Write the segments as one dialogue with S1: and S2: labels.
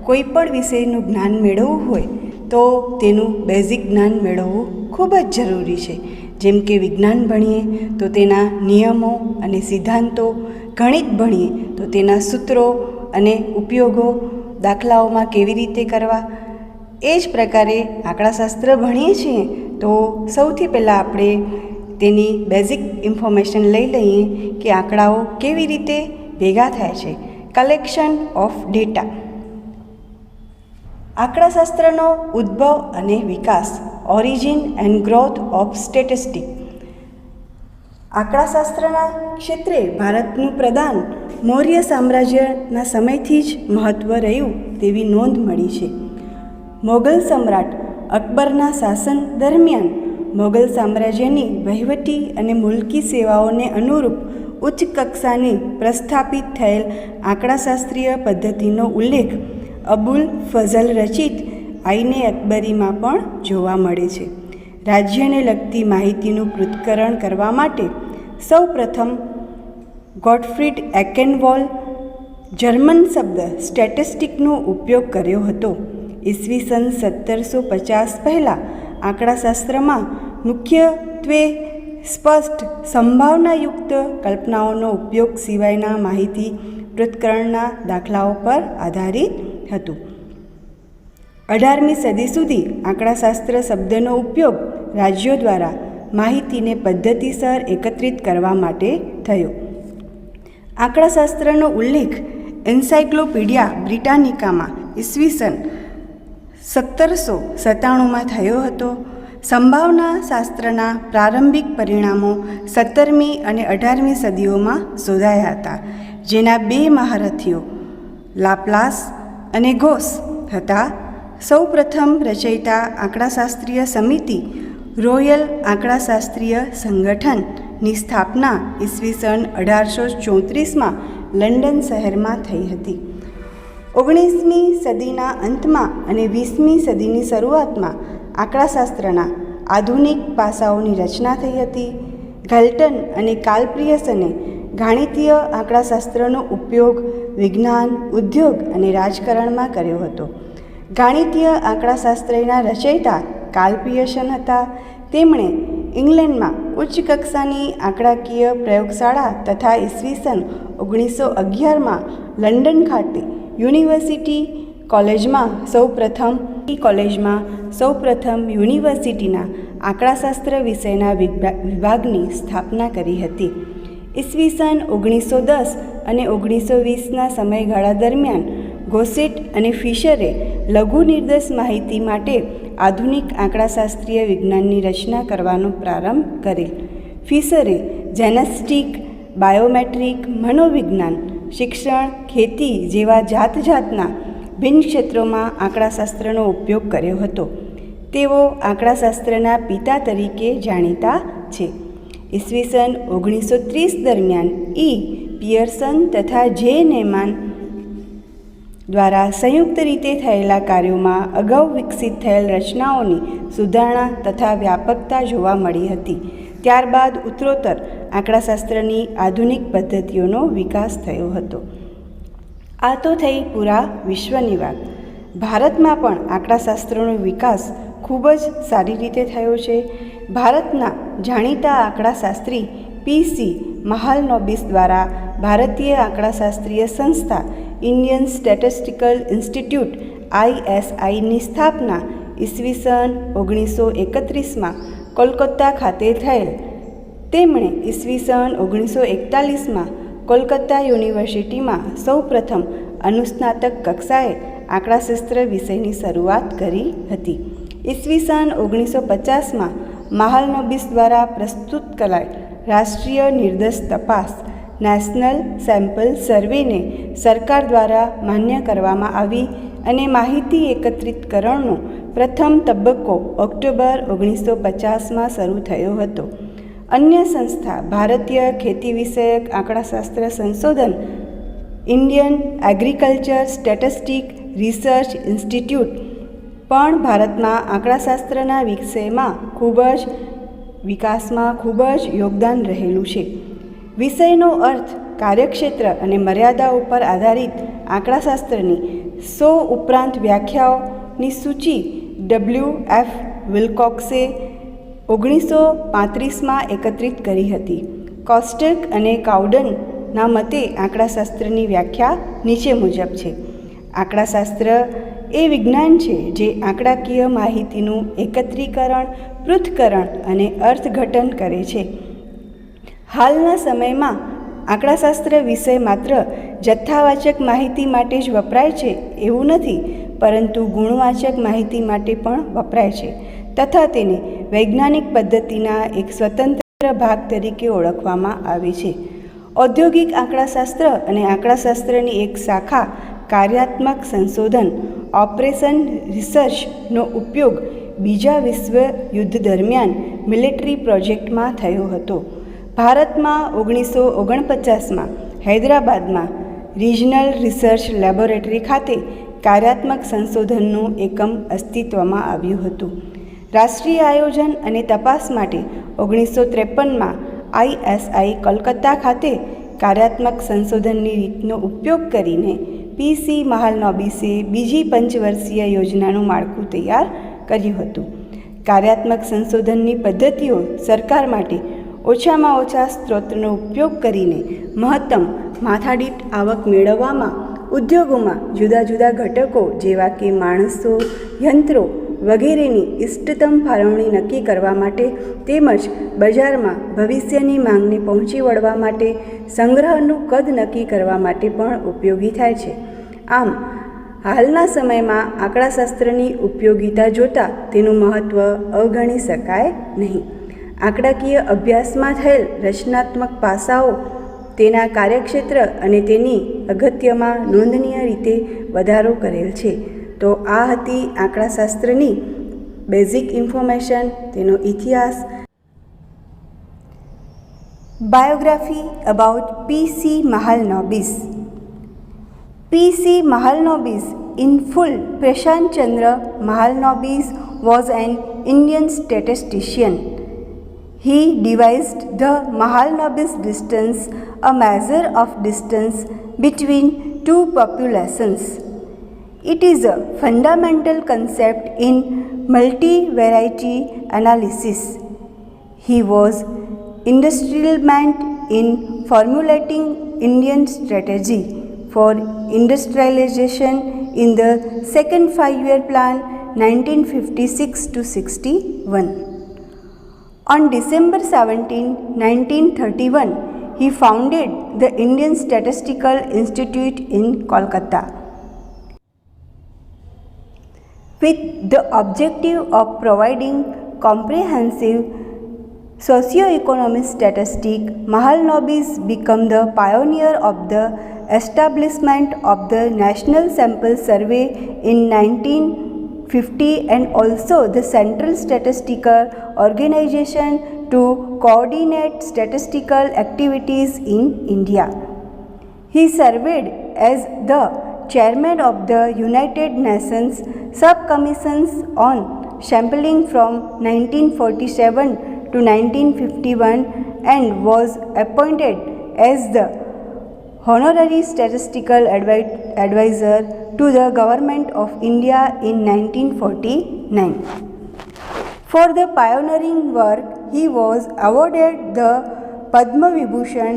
S1: કોઈ પણ વિષયનું જ્ઞાન મેળવવું હોય તો તેનું બેઝિક જ્ઞાન મેળવવું ખૂબ જ જરૂરી છે. જેમ કે વિજ્ઞાન ભણીએ તો તેના નિયમો અને સિદ્ધાંતો, ગણિત ભણીએ તો તેના સૂત્રો અને ઉપયોગો દાખલાઓમાં કેવી રીતે કરવા. એ જ પ્રકારે આંકડાશાસ્ત્ર ભણીએ છીએ તો સૌથી પહેલાં આપણે તેની બેઝિક ઇન્ફોર્મેશન લઈ લઈએ કે આંકડાઓ કેવી રીતે ભેગા થાય છે. Collection of data. આંકડાશાસ્ત્રનો ઉદ્ભવ અને વિકાસ. Origin and growth of statistic. આંકડાશાસ્ત્રના ક્ષેત્રે ભારતનું પ્રદાન મૌર્ય સામ્રાજ્યના સમયથી જ મહત્ત્વ રહ્યું તેવી નોંધ મળી છે. મોગલ સમ્રાટ અકબરના શાસન દરમિયાન મોગલ સામ્રાજ્યની વહીવટી અને મુલકી સેવાઓને અનુરૂપ ઉચ્ચ કક્ષાની પ્રસ્થાપિત થયેલ આંકડાશાસ્ત્રીય પદ્ધતિનો ઉલ્લેખ અબુલ ફઝલ રચિત આઈને અકબરીમાં પણ જોવા મળે છે. રાજ્યને લગતી માહિતીનું પૃથ્થકરણ કરવા માટે સૌ પ્રથમ ગોટફ્રીડ એકેનવોલ જર્મન શબ્દ સ્ટેટિસ્ટિકનો ઉપયોગ કર્યો હતો. ઈસવીસન 1750 પહેલાં આંકડાશાસ્ત્રમાં મુખ્યત્વે સ્પષ્ટ સંભાવનાયુક્ત કલ્પનાઓનો ઉપયોગ સિવાયના માહિતી પૃથ્થકરણના દાખલાઓ પર આધારિત હતું. 18મી સદી સુધી આંકડાશાસ્ત્ર શબ્દનો ઉપયોગ રાજ્યો દ્વારા માહિતીને પદ્ધતિસર એકત્રિત કરવા માટે થયો. આંકડાશાસ્ત્રનો ઉલ્લેખ એન્સાઇક્લોપીડિયા બ્રિટાનિકામાં ઈસવીસન 1797માં થયો હતો. સંભાવના શાસ્ત્રના પ્રારંભિક પરિણામો 17મી અને 18મી સદીઓમાં શોધાયા હતા, જેના બે મહારથીઓ લાપ્લાસ અને ગોસ હતા. સૌ પ્રથમ રચયિતા આંકડાશાસ્ત્રીય સમિતિ રોયલ આંકડાશાસ્ત્રીય સંગઠનની સ્થાપના ઈસવીસન 1834માં લંડન શહેરમાં થઈ હતી. 19મી સદીના અંતમાં અને 20મી સદીની શરૂઆતમાં આંકડાશાસ્ત્રના આધુનિક પાસાઓની રચના થઈ હતી. ગેલ્ટન અને કાર્લ પિયર્સને ગાણિતીય આંકડાશાસ્ત્રનો ઉપયોગ વિજ્ઞાન, ઉદ્યોગ અને રાજકારણમાં કર્યો હતો. ગાણિતીય આંકડાશાસ્ત્રના રચયિતા કાર્લ પિયર્સન હતા. તેમણે ઇંગ્લેન્ડમાં ઉચ્ચ કક્ષાની આંકડાકીય પ્રયોગશાળા તથા ઈસવીસન 1911માં લંડન ખાતે યુનિવર્સિટી કોલેજમાં સૌપ્રથમ યુનિવર્સિટીના આંકડાશાસ્ત્ર વિષયના વિભાગની સ્થાપના કરી હતી. ઈસવીસન 1910 અને 1920ના સમયગાળા દરમિયાન ગોસેટ અને ફિશરે લઘુ નિર્દેશ માહિતી માટે આધુનિક આંકડાશાસ્ત્રીય વિજ્ઞાનની રચના કરવાનો પ્રારંભ કરેલ. ફિશરે જેનેટિક, બાયોમેટ્રિક, મનોવિજ્ઞાન, શિક્ષણ, ખેતી જેવા જાતજાતના ભિન્ન ક્ષેત્રોમાં આંકડાશાસ્ત્રનો ઉપયોગ કર્યો હતો. તેઓ આંકડાશાસ્ત્રના પિતા તરીકે જાણીતા છે. ઈસવીસન 1930 દરમિયાન પિયર્સન તથા જે નેમાન દ્વારા સંયુક્ત રીતે થયેલા કાર્યોમાં અગાઉ વિકસિત થયેલ રચનાઓની સુધારણા તથા વ્યાપકતા જોવા મળી હતી. ત્યારબાદ ઉત્તરોત્તર આંકડાશાસ્ત્રની આધુનિક પદ્ધતિઓનો વિકાસ થયો હતો. આ તો થઈ પૂરા વિશ્વની વાત. ભારતમાં પણ આંકડાશાસ્ત્રનો વિકાસ ખૂબ જ સારી રીતે થયો છે. ભારતના જાણીતા આંકડાશાસ્ત્રી PC મહાલનોબિસ દ્વારા ભારતીય આંકડાશાસ્ત્રીય સંસ્થા ઇન્ડિયન સ્ટેટિસ્ટિકલ ઇન્સ્ટિટ્યૂટ ISIની સ્થાપના ઈસવીસન 1931માં કોલકાતા ખાતે થયેલ. તેમણે ઈસવીસન 1941માં કોલકાતા યુનિવર્સિટીમાં સૌપ્રથમ અનુસ્નાતક કક્ષાએ આંકડાશાસ્ત્ર વિષયની શરૂઆત કરી હતી. ઈસવીસન 1950માં મહાલનોબિસ દ્વારા પ્રસ્તુત કરાયેલ રાષ્ટ્રીય નિર્દેશ તપાસ નેશનલ સેમ્પલ સર્વેને સરકાર દ્વારા માન્ય કરવામાં આવી અને માહિતી એકત્રિતકરણનો પ્રથમ તબક્કો ઓક્ટોબર 1950માં શરૂ થયો હતો. અન્ય સંસ્થા ભારતીય ખેતી વિષયક આંકડાશાસ્ત્ર સંશોધન Indian agriculture statistic research institute પણ ભારતમાં આંકડાશાસ્ત્રના વિષયમાં વિકાસમાં ખૂબ જ યોગદાન રહેલું છે. વિષયનો અર્થ, કાર્યક્ષેત્ર અને મર્યાદાઓ પર આધારિત આંકડાશાસ્ત્રની 100 ઉપરાંત વ્યાખ્યાઓની સૂચિ WF વિલ્કોક્સે 1935માં એકત્રિત કરી હતી. કોસ્ટેક અને કાઉડનના મતે આંકડાશાસ્ત્રની વ્યાખ્યા નીચે મુજબ છે. આંકડાશાસ્ત્ર એ વિજ્ઞાન છે જે આંકડાકીય માહિતીનું એકત્રીકરણ, પૃથ્થકરણ અને અર્થઘટન કરે છે. હાલના સમયમાં આંકડાશાસ્ત્ર વિષય માત્ર જથ્થાવાચક માહિતી માટે જ વપરાય છે એવું નથી, પરંતુ ગુણવાચક માહિતી માટે પણ વપરાય છે તથા તેને વૈજ્ઞાનિક પદ્ધતિના એક સ્વતંત્ર ભાગ તરીકે ઓળખવામાં આવે છે. ઔદ્યોગિક આંકડાશાસ્ત્ર અને આંકડાશાસ્ત્રની એક શાખા કાર્યાત્મક સંશોધન ઓપરેશન રિસર્ચનો ઉપયોગ બીજા વિશ્વ યુદ્ધ દરમિયાન મિલિટરી પ્રોજેક્ટમાં થયો હતો. ભારતમાં 1949માં હૈદરાબાદમાં રિજનલ રિસર્ચ લેબોરેટરી ખાતે કાર્યાત્મક સંશોધનનું એકમ અસ્તિત્વમાં આવ્યું હતું. રાષ્ટ્રીય આયોજન અને તપાસ માટે 1953માં ISI કોલકાતા ખાતે કાર્યાત્મક સંશોધનની રીતનો ઉપયોગ કરીને PC મહાલનોબિસે બીજી પંચવર્ષીય યોજનાનું માળખું તૈયાર કર્યું હતું. કાર્યાત્મક સંશોધનની પદ્ધતિઓ સરકાર માટે ઓછામાં ઓછા સ્ત્રોતનો ઉપયોગ કરીને મહત્તમ માથાદીઠ આવક મેળવવામાં, ઉદ્યોગોમાં જુદા જુદા ઘટકો જેવા કે માણસો, યંત્રો વગેરેની ઇષ્ટતમ ફાળવણી નક્કી કરવા માટે તેમજ બજારમાં ભવિષ્યની માંગને પહોંચી વળવા માટે સંગ્રહનું કદ નક્કી કરવા માટે પણ ઉપયોગી થાય છે. આમ હાલના સમયમાં આંકડાશાસ્ત્રની ઉપયોગિતા જોતાં તેનું મહત્ત્વ અવગણી શકાય નહીં. આંકડાકીય અભ્યાસમાં થયેલ રચનાત્મક પાસાઓ તેના કાર્યક્ષેત્ર અને તેની અગત્યમાં નોંધનીય રીતે વધારો કરેલ છે. તો આ હતી આંકડાશાસ્ત્રની બેઝિક ઇન્ફોર્મેશન, તેનો ઇતિહાસ. Biography about PC Mahalanobis. PC Mahalanobis in full. Prashant Chandra Mahalanobis was an Indian statistician. He devised the Mahalanobis distance, a measure of distance between two populations. It is a fundamental concept in multivariate analysis. He was instrumental in formulating Indian strategy for industrialization in the second five-year plan 1956 to 61. On December 17, 1931, he founded the Indian Statistical Institute in Kolkata with the objective of providing comprehensive socio-economic statistics. Mahalanobis became the pioneer of the establishment of the National Sample Survey in 1950 and also the Central Statistical Organization to coordinate statistical activities in India. He served as the chairman of the United Nations Sub-Commissions on Sampling from 1947 to 1951 and was appointed as the honorary statistical advisor to the Government of India in 1949. For the pioneering work, he was awarded the Padma Vibhushan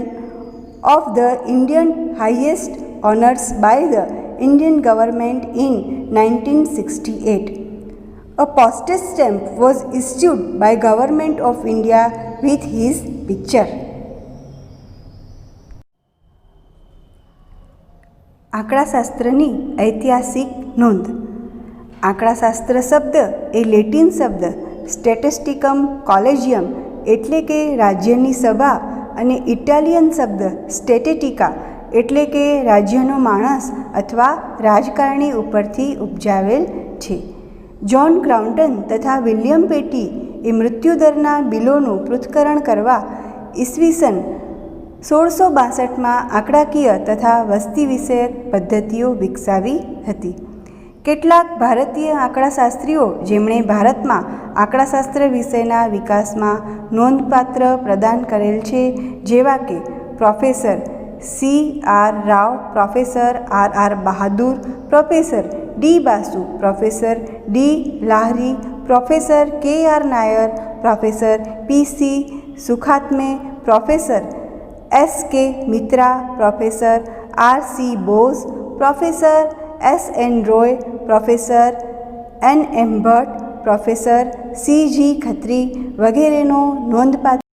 S1: of the Indian highest honors by the Indian government in 1968. A postage stamp was issued by Government of India with his picture. આંકડાશાસ્ત્રની ઐતિહાસિક નોંધ. આંકડાશાસ્ત્ર શબ્દ એ Latin શબ્દ સ્ટેટિસ્ટિકમ collegium એટલે કે રાજ્યની સભા અને Italian શબ્દ સ્ટેટેટિકા એટલે કે રાજ્યનો માણસ અથવા રાજકારણી ઉપરથી ઉપજાવેલ છે. જ્હોન ક્રાઉન્ટન તથા વિલિયમ પેટી એ મૃત્યુદરના બિલોનું પૃથ્થકરણ કરવા ઈસવીસન 1662માં આંકડાકીય તથા વસ્તી વિષયક પદ્ધતિઓ વિકસાવી હતી. કેટલાક ભારતીય આંકડાશાસ્ત્રીઓ જેમણે ભારતમાં આંકડાશાસ્ત્ર વિષયના વિકાસમાં નોંધપાત્ર પ્રદાન કરેલ છે, જેવા કે professor C.R. Rao, professor R.R. Bahadur, professor D Basu, professor D Lahiri, professor K.R. Nair, professor P.C. Sukhatme, professor S.K. Mitra, professor R.C. Bose, professor S.N. Roy, professor N.M. Bhatt, professor C.G. Khatri વગેરેનો નોંધપાત્ર